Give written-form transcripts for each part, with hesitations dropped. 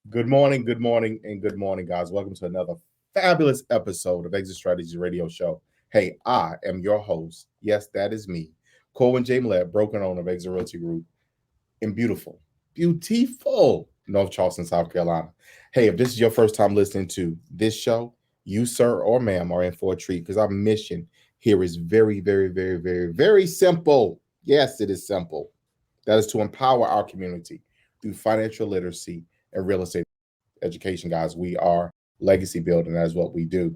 good morning, and good morning, guys. Welcome to another fabulous episode of Exit Strategies Radio Show. Hey, I am your host. Yes, that is me, Corwin J. Millett, broker owner of Exit Realty Group in beautiful North Charleston, South Carolina. Hey, if this is your first time listening to this show, you, sir or ma'am, are in for a treat because our mission here is very simple. Yes, it is simple. That is to empower our community through financial literacy and real estate education, guys. We are legacy building. That is what we do.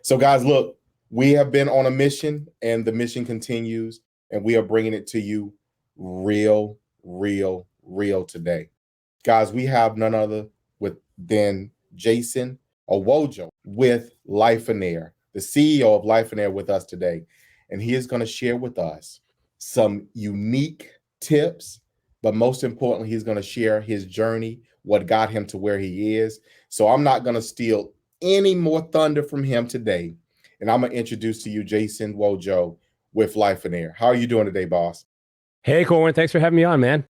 So, guys, look, we have been on a mission, and the mission continues, and we are bringing it to you real today. Guys, we have none other than Jason or Wojo with Lifeonaire, the CEO of Lifeonaire, with us today. And he is going to share with us some unique tips, but most importantly, he's going to share his journey, what got him to where he is. So I'm not going to steal any more thunder from him today. And I'm going to introduce to you Jason Wojo with Lifeonaire. How are you doing today, boss? Hey, Corwin. Thanks for having me on, man.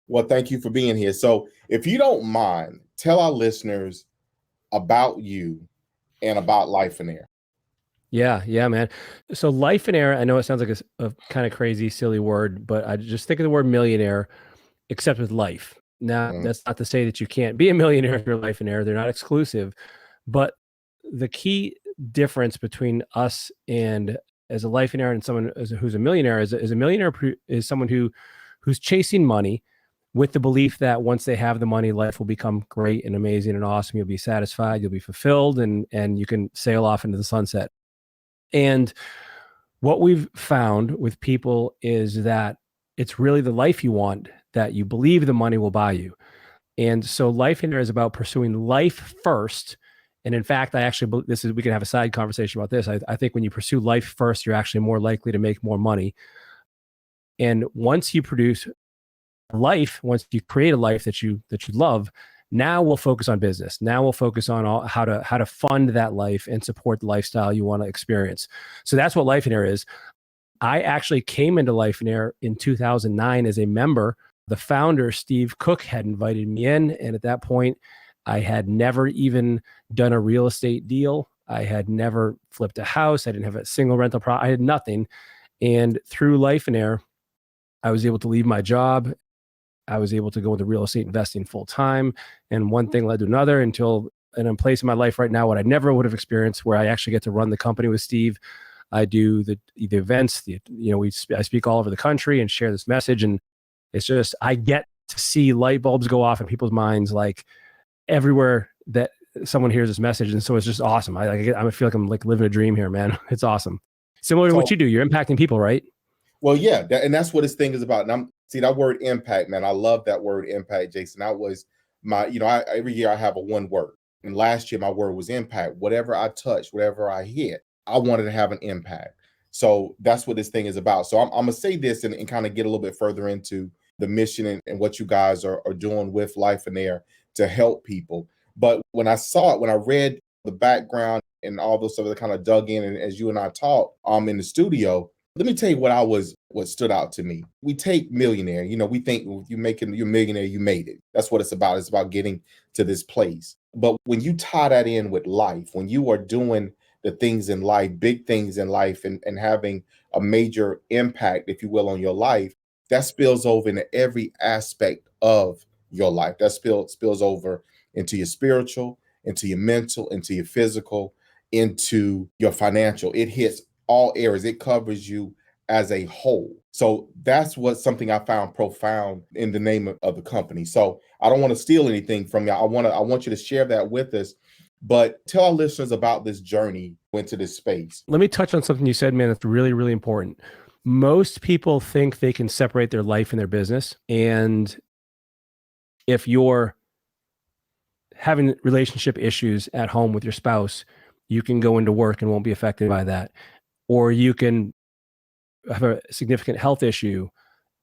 Well, thank you for being here. So if you don't mind, tell our listeners about you and about Lifeonaire. Yeah, man. So Lifeonaire, I know it sounds like a kind of crazy, silly word, but I just think of the word millionaire, except with life. Now, that's not to say that you can't be a millionaire if you're a Lifeonaire. They're not exclusive. But the key difference between us and as a Lifeonaire and someone who's a millionaire is a millionaire is someone who's chasing money with the belief that once they have the money, life will become great and amazing and awesome. You'll be satisfied, you'll be fulfilled, and you can sail off into the sunset. And what we've found with people is that it's really the life you want that you believe the money will buy you. And so Lifeonaire is about pursuing life first. And in fact, we can have a side conversation about this. I think when you pursue life first, you're actually more likely to make more money. And once you create a life that you love, now we'll focus on business. Now we'll focus on how to fund that life and support the lifestyle you want to experience. So that's what Lifeonaire is. I actually came into Lifeonaire in 2009 as a member. The founder, Steve Cook, had invited me in. And at that point, I had never even done a real estate deal. I had never flipped a house. I didn't have a single rental property. I had nothing. And through Lifeonaire, I was able to leave my job. I was able to go into real estate investing full time. And one thing led to another until I'm in a place in my life right now what I never would have experienced, where I actually get to run the company with Steve. I do the events, I speak all over the country and share this message. And it's just, I get to see light bulbs go off in people's minds, like everywhere that someone hears this message. And so it's just awesome. I feel like I'm like living a dream here, man. It's awesome. Similar to what you do, you're impacting people, right? Well, yeah. And that's what this thing is about. And see that word impact, man. I love that word impact, Jason. That was every year I have a one word. And last year my word was impact. Whatever I touched, whatever I hit, I wanted to have an impact. So that's what this thing is about. So I'm going to say this and kind of get a little bit further into the mission and what you guys are doing with Lifeonaire to help people. But when I read the background and all those stuff that kind of dug in, and as you and I talked in the studio, let me tell you what stood out to me. We take millionaire, we think you're a millionaire, you made it. That's what it's about. It's about getting to this place. But when you tie that in with life, when you are doing the things in life, big things in life, and having a major impact, if you will, on your life, that spills over into every aspect of your life. That spills over into your spiritual, into your mental, into your physical, into your financial. It hits all areas. It covers you as a whole. So that's something I found profound in the name of the company. So I don't want to steal anything from you. I want you to share that with us, but tell our listeners about this journey into this space. Let me touch on something you said, man, that's really, really important. Most people think they can separate their life and their business. And if you're having relationship issues at home with your spouse, you can go into work and won't be affected by that. Or you can have a significant health issue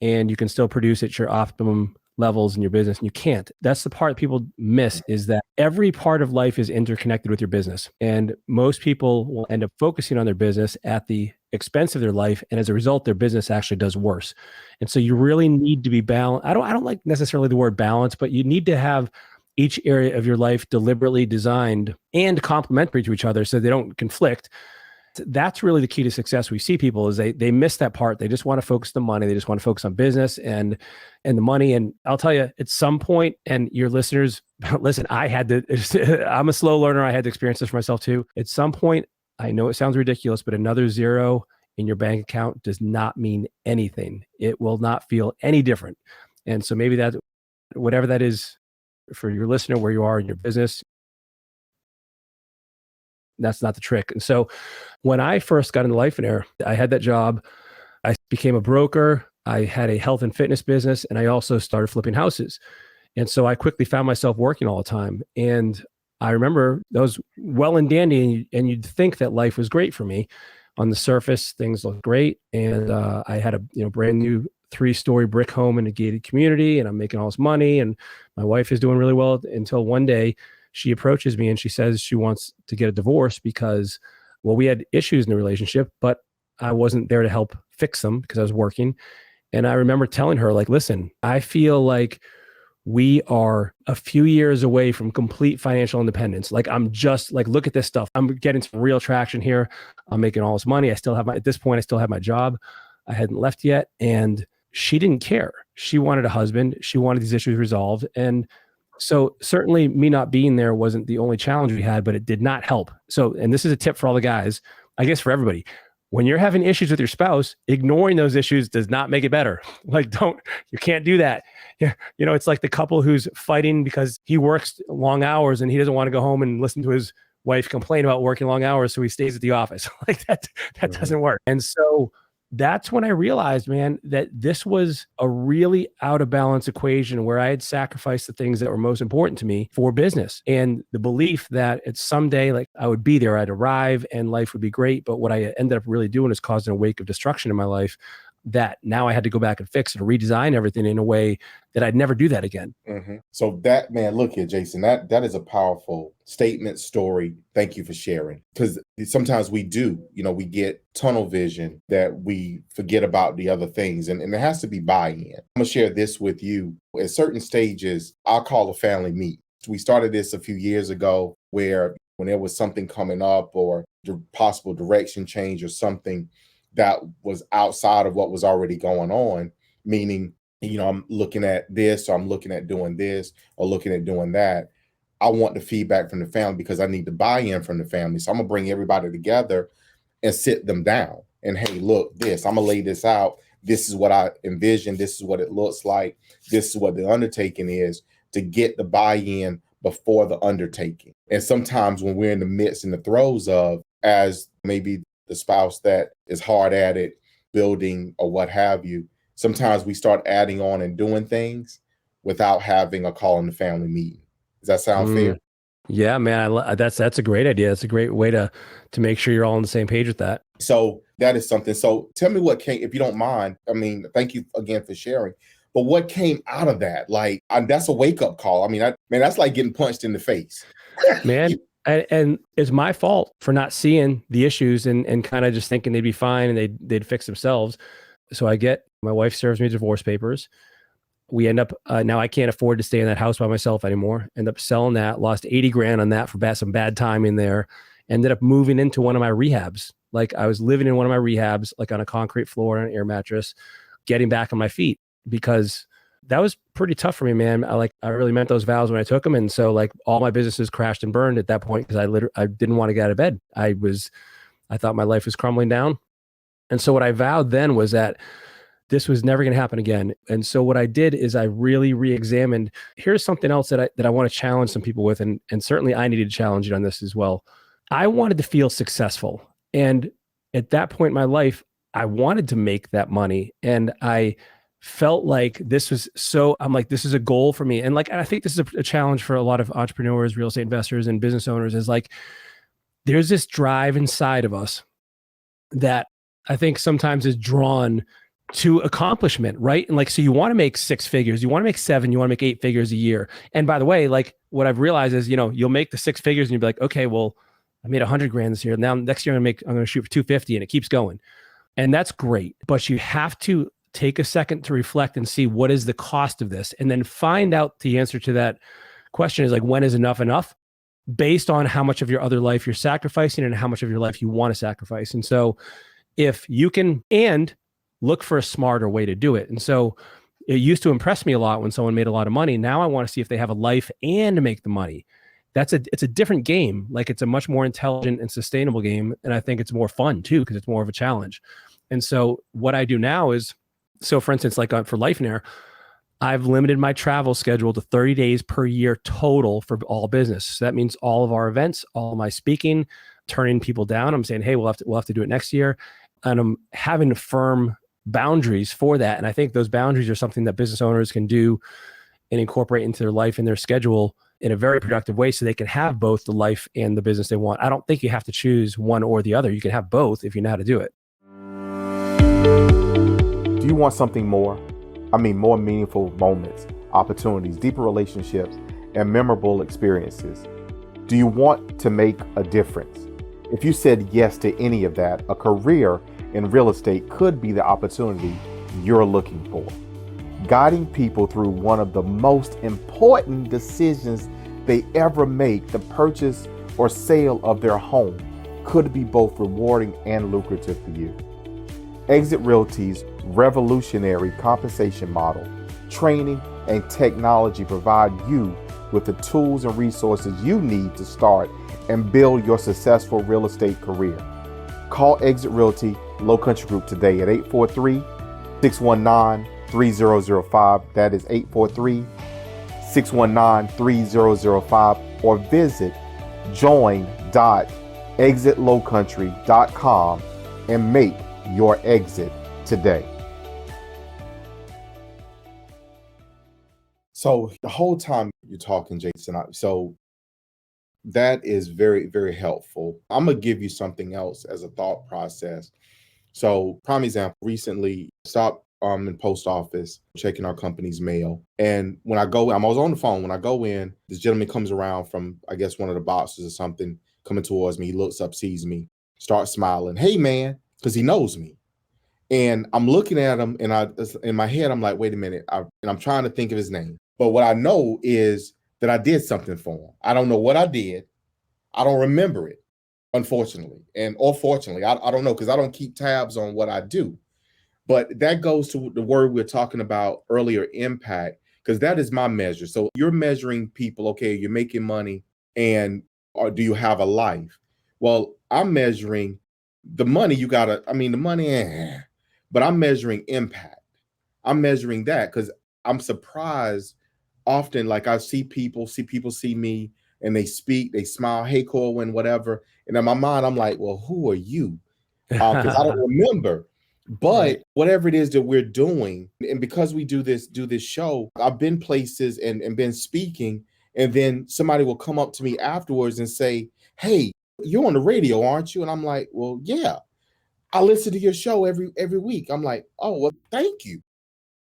and you can still produce at your optimum levels in your business, and you can't. That's the part people miss, is that every part of life is interconnected with your business. And most people will end up focusing on their business at the expense of their life. And as a result, their business actually does worse. And so you really need to be balanced. I don't like necessarily the word balance, but you need to have each area of your life deliberately designed and complementary to each other so they don't conflict. That's really the key to success. We see people is they miss that part. They just want to focus on the money. They just want to focus on business and the money. And I'll tell you, at some point, and your listeners, listen, I'm a slow learner. I had to experience this for myself too. At some point, I know it sounds ridiculous, but another zero in your bank account does not mean anything. It will not feel any different. And so maybe that, whatever that is for your listener, where you are in your business, that's not the trick. And so when I first got into Lifeonaire, I had that job. I became a broker. I had a health and fitness business, and I also started flipping houses. And so I quickly found myself working all the time. And I remember that was well and dandy, and you'd think that life was great for me. On the surface, things looked great. And I had a brand new 3-story brick home in a gated community, and I'm making all this money, and my wife is doing really well, until one day she approaches me and she says she wants to get a divorce because, well, we had issues in the relationship, but I wasn't there to help fix them because I was working. And I remember telling her, like, listen, I feel like we are a few years away from complete financial independence. Like, I'm just like, look at this stuff. I'm getting some real traction here. I'm making all this money. At this point, I still have my job. I hadn't left yet. And she didn't care. She wanted a husband. She wanted these issues resolved. And so certainly me not being there wasn't the only challenge we had, but it did not help. So, and this is a tip for all the guys, I guess for everybody, when you're having issues with your spouse, ignoring those issues does not make it better. Like, you can't do that. Yeah. It's like the couple who's fighting because he works long hours and he doesn't want to go home and listen to his wife complain about working long hours. So he stays at the office. Like that doesn't work. And so that's when I realized, man, that this was a really out of balance equation where I had sacrificed the things that were most important to me for business, and the belief that it's someday, like, I would be there, I'd arrive and life would be great. But what I ended up really doing is causing a wake of destruction in my life that now I had to go back and fix and redesign everything in a way that I'd never do that again. Mm-hmm. So that, man, look here, Jason, that is a powerful statement, story. Thank you for sharing. Because sometimes we do, we get tunnel vision that we forget about the other things. And there has to be buy-in. I'm going to share this with you. At certain stages, I'll call a family meet. We started this a few years ago where when there was something coming up or the possible direction change or something that was outside of what was already going on, meaning, I'm looking at this, or I'm looking at doing this, or looking at doing that. I want the feedback from the family because I need the buy-in from the family. So I'm gonna bring everybody together and sit them down. And hey, look, I'm gonna lay this out. This is what I envision. This is what it looks like. This is what the undertaking is, to get the buy-in before the undertaking. And sometimes when we're in the midst and the throes of, as maybe the spouse that is hard at it, building or what have you, sometimes we start adding on and doing things without having a call in the family meeting. Does that sound fair? Yeah, man, that's a great idea. That's a great way to make sure you're all on the same page with that. So that is something. So tell me what came, if you don't mind. I mean, thank you again for sharing. But what came out of that? Like, that's a wake up call. I mean, that's like getting punched in the face. Man. And it's my fault for not seeing the issues and kind of just thinking they'd be fine and they'd fix themselves. So my wife serves me divorce papers. We end up, now I can't afford to stay in that house by myself anymore. End up selling that, lost 80 grand on that for some bad timing there. Ended up moving into one of my rehabs. Like, I was living in one of my rehabs, like on a concrete floor on an air mattress, getting back on my feet, because that was pretty tough for me, man. I really meant those vows when I took them. And so, like, all my businesses crashed and burned at that point because I didn't want to get out of bed. I thought my life was crumbling down. And so what I vowed then was that this was never going to happen again. And so what I did is I really re-examined. Here's something else that I want to challenge some people with. And certainly I needed to challenge you on this as well. I wanted to feel successful. And at that point in my life, I wanted to make that money. And I felt like this was I'm like, this is a goal for me. And I think this is a challenge for a lot of entrepreneurs, real estate investors, and business owners, is like, there's this drive inside of us that I think sometimes is drawn to accomplishment, right? And so you want to make 6 figures, you want to make 7, you want to make 8 figures a year. And by the way, like, what I've realized is, you'll make the 6 figures and you'll be like, okay, well, I made 100 grand this year. Now next year I'm going to shoot for 250, and it keeps going. And that's great. But you have to take a second to reflect and see what is the cost of this, and then find out the answer to that question is like, when is enough enough? Based on how much of your other life you're sacrificing and how much of your life you want to sacrifice. And so if you can, and look for a smarter way to do it. And so it used to impress me a lot when someone made a lot of money. Now I want to see if they have a life and make the money. It's a different game. Like, it's a much more intelligent and sustainable game. And I think it's more fun too, because it's more of a challenge. And so what I do now is, so for instance, like for Lifeonair, I've limited my travel schedule to 30 days per year total for all business. So that means all of our events, all of my speaking, turning people down. I'm saying, hey, we'll have to do it next year. And I'm having firm boundaries for that. And I think those boundaries are something that business owners can do and incorporate into their life and their schedule in a very productive way, so they can have both the life and the business they want. I don't think you have to choose one or the other. You can have both if you know how to do it. Do you want something more? I mean, more meaningful moments, opportunities, deeper relationships, and memorable experiences. Do you want to make a difference? If you said yes to any of that, a career in real estate could be the opportunity you're looking for. Guiding people through one of the most important decisions they ever make, the purchase or sale of their home, could be both rewarding and lucrative for you. Exit Realty's revolutionary compensation model, training, and technology provide you with the tools and resources you need to start and build your successful real estate career. Call Exit Realty Low Country Group today at 843-619-3005. That is 843-619-3005, or visit join.exitlowcountry.com and make your exit today. So the whole time you're talking, Jason, so that is very, very helpful. I'm going to give you something else as a thought process. So prime example, recently stopped in post office, checking our company's mail. And when I was on the phone. When I go in, this gentleman comes around from, I guess, one of the boxes or something, coming towards me. He looks up, sees me, starts smiling. Hey, man, because he knows me. And I'm looking at him, and in my head, I'm like, wait a minute. And I'm trying to think of his name. But what I know is that I did something for him. I don't know what I did. I don't remember it, unfortunately. Or fortunately, I don't know, because I don't keep tabs on what I do. But that goes to the word we were talking about earlier, impact, because that is my measure. So you're measuring people, okay, you're making money, or do you have a life? Well, I'm measuring the money. The money, but I'm measuring impact. I'm measuring that because I'm surprised often, like I see people see me and they speak, they smile, hey, Corwin, whatever. And in my mind, I'm like, well, who are you? Because I don't remember. But right. Whatever it is that we're doing, and because we do this show, I've been places and been speaking, and then somebody will come up to me afterwards and say, hey, you're on the radio, aren't you? And I'm like, well, yeah, I listen to your show every week. I'm like, oh, well, thank you.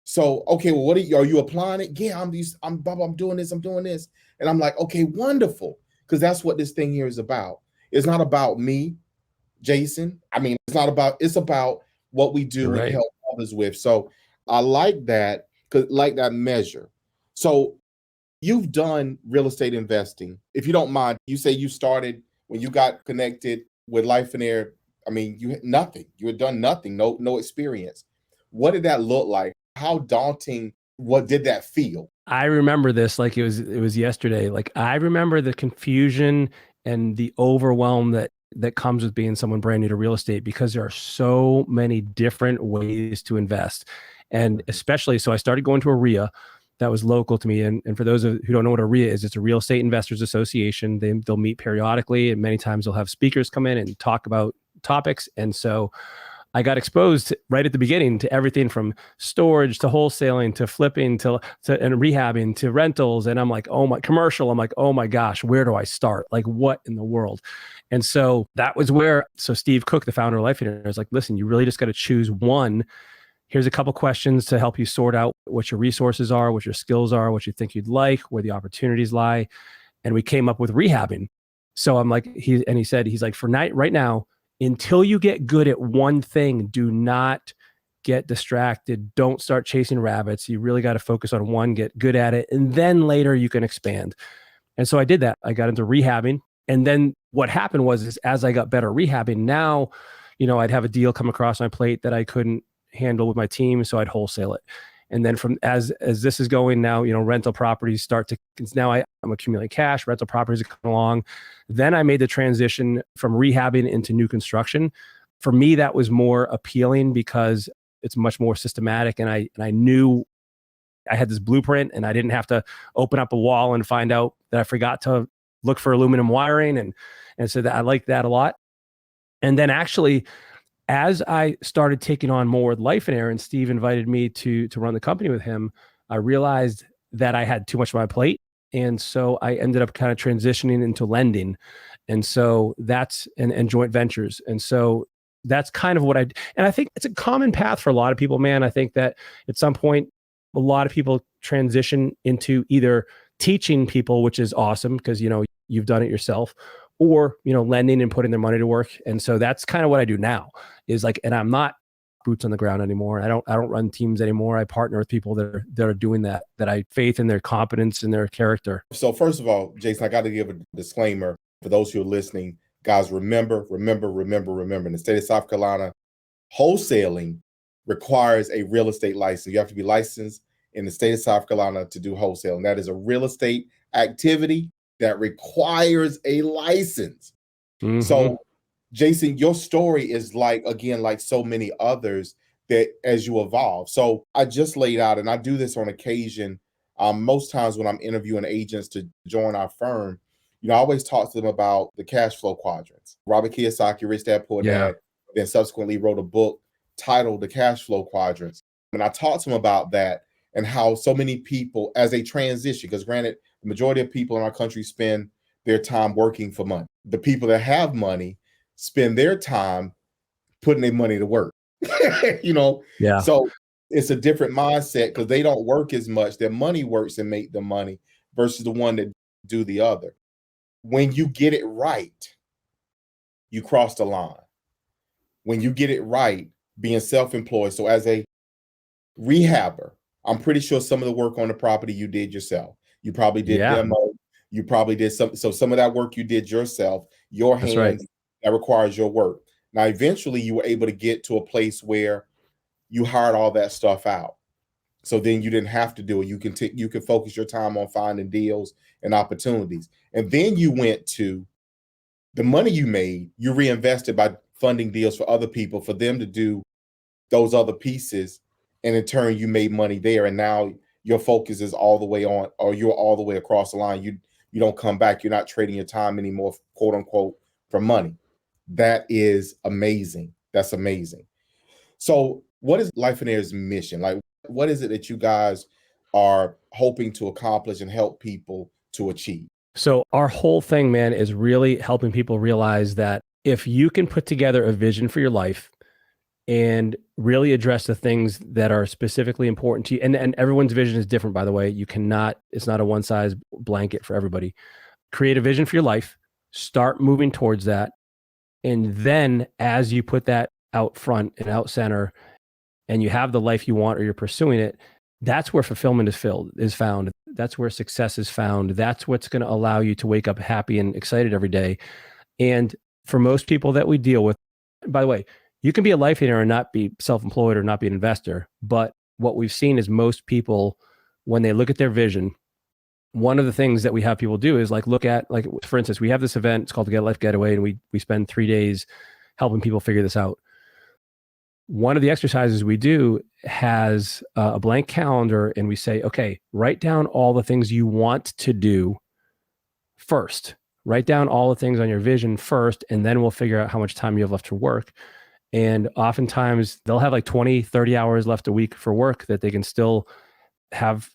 So, okay, well, are you applying it? Yeah, I'm doing this. And I'm like, okay, wonderful. Because that's what this thing here is about. It's not about me, Jason. It's about what we do and help others with. So I like that, that measure. So you've done real estate investing. If you don't mind, you say you started when you got connected with Lifeonaire. You had nothing. You had done nothing, no experience. What did that look like? How daunting? What did that feel? I remember this like it was yesterday. Like, I remember the confusion and the overwhelm that comes with being someone brand new to real estate, because there are so many different ways to invest. And especially, so I started going to a RIA that was local to me. And for those who don't know what a RIA is, it's a Real Estate Investors Association. They'll meet periodically, and many times they'll have speakers come in and talk about topics. And so I got exposed right at the beginning to everything from storage to wholesaling to flipping to and rehabbing to rentals. And I'm like, commercial. I'm like, oh my gosh, where do I start? Like, what in the world? And so that was where, Steve Cook, the founder of Lifeonaire, was like, listen, you really just got to choose one. Here's a couple questions to help you sort out what your resources are, what your skills are, what you think you'd like, where the opportunities lie. And we came up with rehabbing. So I'm like, he's like, right now, until you get good at one thing, do not get distracted. Don't start chasing rabbits. You really got to focus on one, get good at it, and then later you can expand. And so I did that. I got into rehabbing. And then what happened was as I got better rehabbing, now, I'd have a deal come across my plate that I couldn't handle with my team, so I'd wholesale it. And then from as this is going now, rental properties start to, now I'm accumulating cash, rental properties are coming along. Then I made the transition from rehabbing into new construction. For me, that was more appealing because it's much more systematic, and I knew I had this blueprint, and I didn't have to open up a wall and find out that I forgot to look for aluminum wiring. And so that I liked that a lot. And then actually, as I started taking on more with Lifeonaire, and Steve invited me to run the company with him, I realized that I had too much on my plate. And so I ended up kind of transitioning into lending. And so that's, and joint ventures. And so that's kind of what and I think it's a common path for a lot of people, man. I think that at some point, a lot of people transition into either teaching people, which is awesome because, you've done it yourself, or, lending and putting their money to work. And so that's kind of what I do now is like, and I'm not boots on the ground anymore. I don't run teams anymore. I partner with people that are doing that I faith in their competence and their character. So first of all, Jason, I got to give a disclaimer for those who are listening. Guys, remember, in the state of South Carolina, wholesaling requires a real estate license. You have to be licensed in the state of South Carolina to do wholesale. And that is a real estate activity that requires a license. Mm-hmm. So, Jason, your story is like so many others that as you evolve. So I just laid out, and I do this on occasion, most times when I'm interviewing agents to join our firm, I always talk to them about the cash flow quadrants. Robert Kiyosaki, Rich Dad Poor Dad, then subsequently wrote a book titled The Cash Flow Quadrants. And I talked to them about that and how so many people, as they transition, because granted, the majority of people in our country spend their time working for money. The people that have money spend their time putting their money to work. Yeah. So it's a different mindset because they don't work as much. Their money works and make the money versus the one that do the other. When you get it right, you cross the line. When you get it right, being self-employed. So as a rehabber, I'm pretty sure some of the work on the property you did yourself. You probably did demo. You probably did some of that work you did yourself, your hands. That's right. That requires your work. Now, eventually you were able to get to a place where you hired all that stuff out. So then you didn't have to do it. You can focus your time on finding deals and opportunities. And then you went to the money you made, you reinvested by funding deals for other people, for them to do those other pieces. And in turn, you made money there. And now your focus is all the way on, or you're all the way across the line. You don't come back. You're not trading your time anymore, quote unquote, for money. That is amazing. That's amazing. So what is Lifeonaire's mission? Like, what is it that you guys are hoping to accomplish and help people to achieve? So our whole thing, man, is really helping people realize that if you can put together a vision for your life and really address the things that are specifically important to you, and everyone's vision is different, by the way. It's not a one size blanket for everybody. Create a vision for your life, start moving towards that. And then as you put that out front and out center, and you have the life you want or you're pursuing it, that's where fulfillment is found. That's where success is found. That's what's going to allow you to wake up happy and excited every day. And for most people that we deal with, by the way, you can be a Lifeonaire and not be self-employed or not be an investor. But what we've seen is most people, when they look at their vision, one of the things that we have people do is look at, for instance, we have this event, it's called the Get Life Getaway, and we spend 3 days helping people figure this out. One of the exercises we do has a blank calendar, and we say, okay, write down all the things you want to do first. Write down all the things on your vision first, and then we'll figure out how much time you have left to work. And oftentimes they'll have 20, 30 hours left a week for work that they can still have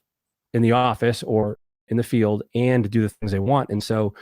in the office or in the field and do the things they want. And so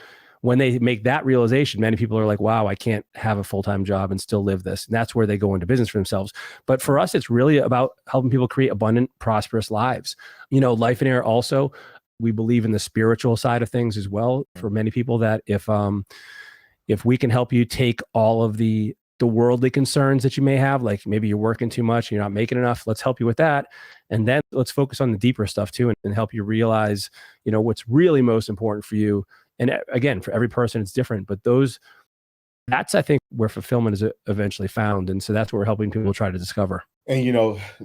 when they make that realization, many people are like, wow, I can't have a full-time job and still live this. And that's where they go into business for themselves. But for us, it's really about helping people create abundant, prosperous lives. Lifeonaire also, we believe in the spiritual side of things as well. For many people, that if we can help you take all of the the worldly concerns that you may have, like maybe you're working too much, you're not making enough. Let's help you with that. And then let's focus on the deeper stuff too, and help you realize, what's really most important for you. And again, for every person, it's different, but that's, I think, where fulfillment is eventually found. And so that's what we're helping people try to discover. And you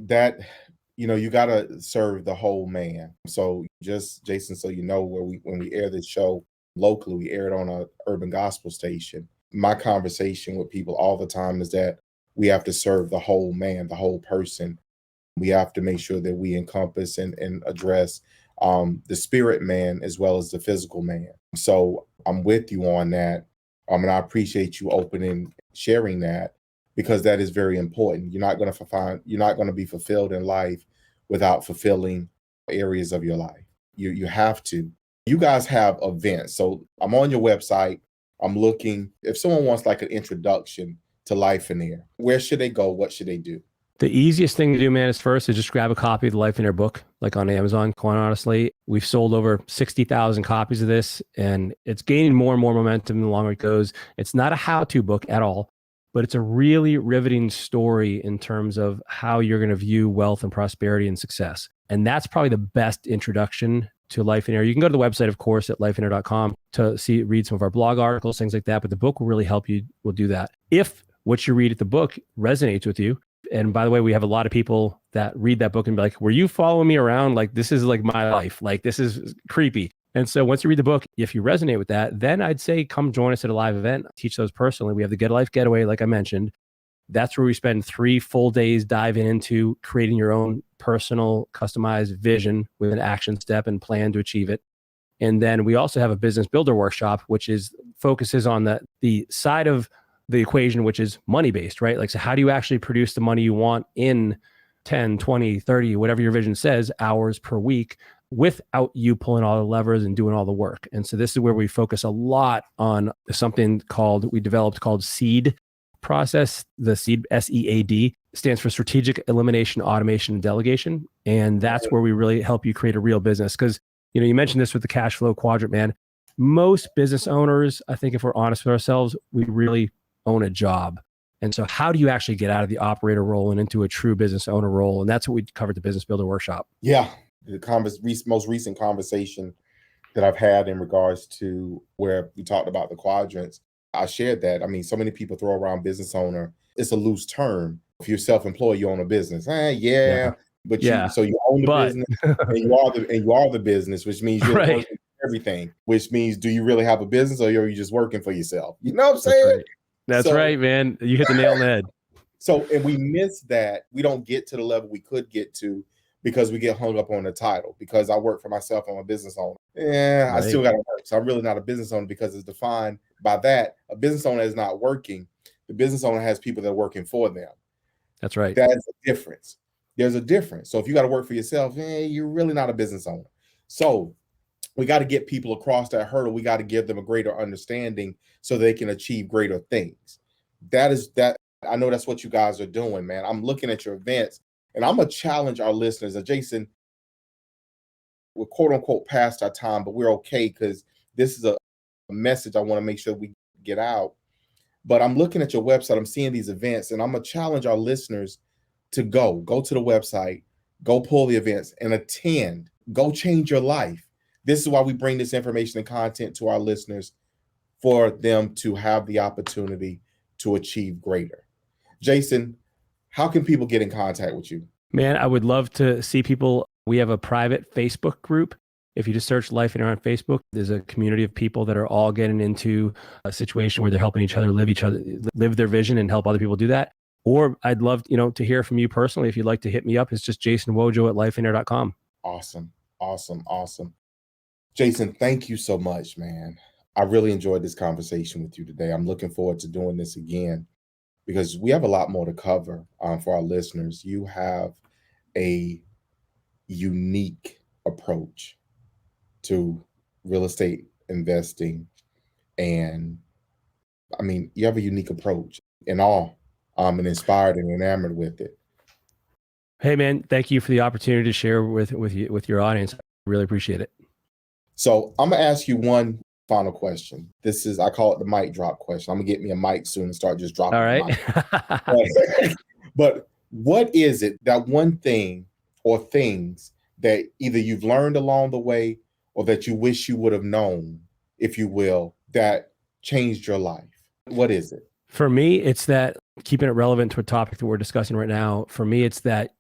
got to serve the whole man. So just, Jason, so when we air this show locally, we air it on a urban gospel station. My conversation with people all the time is that we have to serve the whole man, the whole person. We have to make sure that we encompass and address the spirit man as well as the physical man. So I'm with you on that. And I appreciate you sharing that, because that is very important. You're not going to be fulfilled in life without fulfilling areas of your life. You have to. You guys have events. So I'm on your website. I'm looking. If someone wants like an introduction to Lifeonaire, where should they go? What should they do? The easiest thing to do, man, is just grab a copy of the Lifeonaire book, like on Amazon. Quite honestly, we've sold over 60,000 copies of this, and it's gaining more and more momentum the longer it goes. It's not a how-to book at all, but it's a really riveting story in terms of how you're going to view wealth and prosperity and success. And that's probably the best introduction to Lifeonaire. You can go to the website, of course, at lifeonaire.com to read some of our blog articles, things like that. But the book will really help you. We'll do that. If what you read at the book resonates with you, and by the way, we have a lot of people that read that book and be like, were you following me around? Like, this is like my life. Like, this is creepy. And so once you read the book, if you resonate with that, then I'd say come join us at a live event. Teach those personally. We have the Get a Life Getaway, like I mentioned. That's where we spend 3 full days diving into creating your own personal customized vision with an action step and plan to achieve it. And then we also have a business builder workshop, which focuses on the side of the equation, which is money-based, right? Like, so how do you actually produce the money you want in 10, 20, 30, whatever your vision says, hours per week, without you pulling all the levers and doing all the work. And so this is where we focus a lot on something we developed called SEED process. The SEED, SEAD, stands for Strategic Elimination, Automation, and Delegation. And that's where we really help you create a real business. Because, you mentioned this with the cash flow quadrant, man. Most business owners, I think if we're honest with ourselves, we really own a job. And so how do you actually get out of the operator role and into a true business owner role? And that's what we covered the Business Builder Workshop. Yeah. The most recent conversation that I've had in regards to where we talked about the quadrants, I shared that. I mean, so many people throw around business owner. It's a loose term. If you're self-employed, you own a business. But you own the business and you are the business, which means you're working for everything, which means, do you really have a business, or are you just working for yourself? You know what I'm saying? That's right, man. You hit the nail on the head. So, and we miss that. We don't get to the level we could get to because we get hung up on the title. Because I work for myself, I'm a business owner. I still got to work. So I'm really not a business owner, because it's defined by that. A business owner is not working. The business owner has people that are working for them. That's right. That's a difference. There's a difference. So if you got to work for yourself, you're really not a business owner. So we got to get people across that hurdle. We got to give them a greater understanding so they can achieve greater things. That I know that's what you guys are doing, man. I'm looking at your events, and I'm going to challenge our listeners. And Jason, we're quote unquote past our time, but we're okay, because this is a message I want to make sure we get out. But I'm looking at your website, I'm seeing these events, and I'm going to challenge our listeners to go to the website, go pull the events and attend, go change your life. This is why we bring this information and content to our listeners, for them to have the opportunity to achieve greater. Jason, how can people get in contact with you? Man, I would love to see people. We have a private Facebook group. If you just search Lifeonaire on Facebook, there's a community of people that are all getting into a situation where they're helping each other live their vision and help other people do that. Or I'd love, to hear from you personally. If you'd like to hit me up, it's just jasonwojo@lifeonaire.com. Awesome. Jason, thank you so much, man. I really enjoyed this conversation with you today. I'm looking forward to doing this again, because we have a lot more to cover for our listeners. You have a unique approach to real estate investing. And I mean, you have a unique approach in all. I'm inspired and enamored with it. Hey, man, thank you for the opportunity to share with your audience. I really appreciate it. So I'm going to ask you one Final question. This is, I call it the mic drop question. I'm gonna get me a mic soon and start just dropping. All right. But what is it, that one thing or things that either you've learned along the way or that you wish you would have known, if you will, that changed your life? What is it? For me, it's that, keeping it relevant to a topic that we're discussing right now, for me, it's that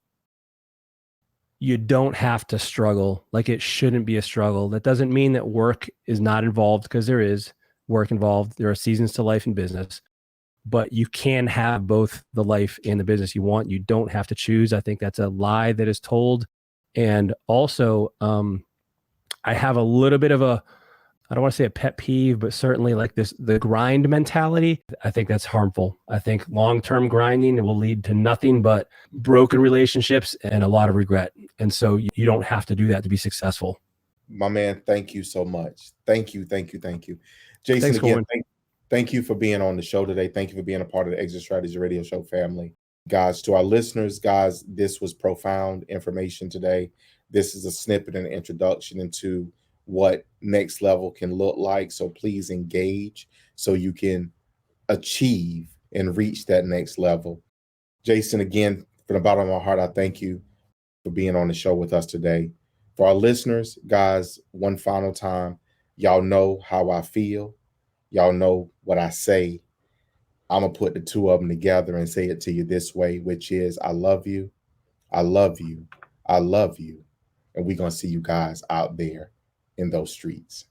you don't have to struggle. Like, it shouldn't be a struggle. That doesn't mean that work is not involved, because there is work involved. There are seasons to life and business, but you can have both the life and the business you want. You don't have to choose. I think that's a lie that is told. And also, I have a little bit of a, I don't want to say a pet peeve, but certainly like this, the grind mentality. I think that's harmful. I think long-term grinding will lead to nothing but broken relationships and a lot of regret. And so you don't have to do that to be successful. My man, thank you so much. Thank you. Jason, Thanks, again, thank you for being on the show today. Thank you for being a part of the Exit Strategy Radio Show family. Guys, to our listeners, guys, this was profound information today. This is a snippet and an introduction into what next level can look like. So please engage so you can achieve and reach that next level. Jason, again, from the bottom of my heart, I thank you for being on the show with us today. For our listeners, guys, one final time, y'all know how I feel. Y'all know what I say. I'm going to put the two of them together and say it to you this way, which is, I love you. I love you. I love you. And we're going to see you guys out there in those streets.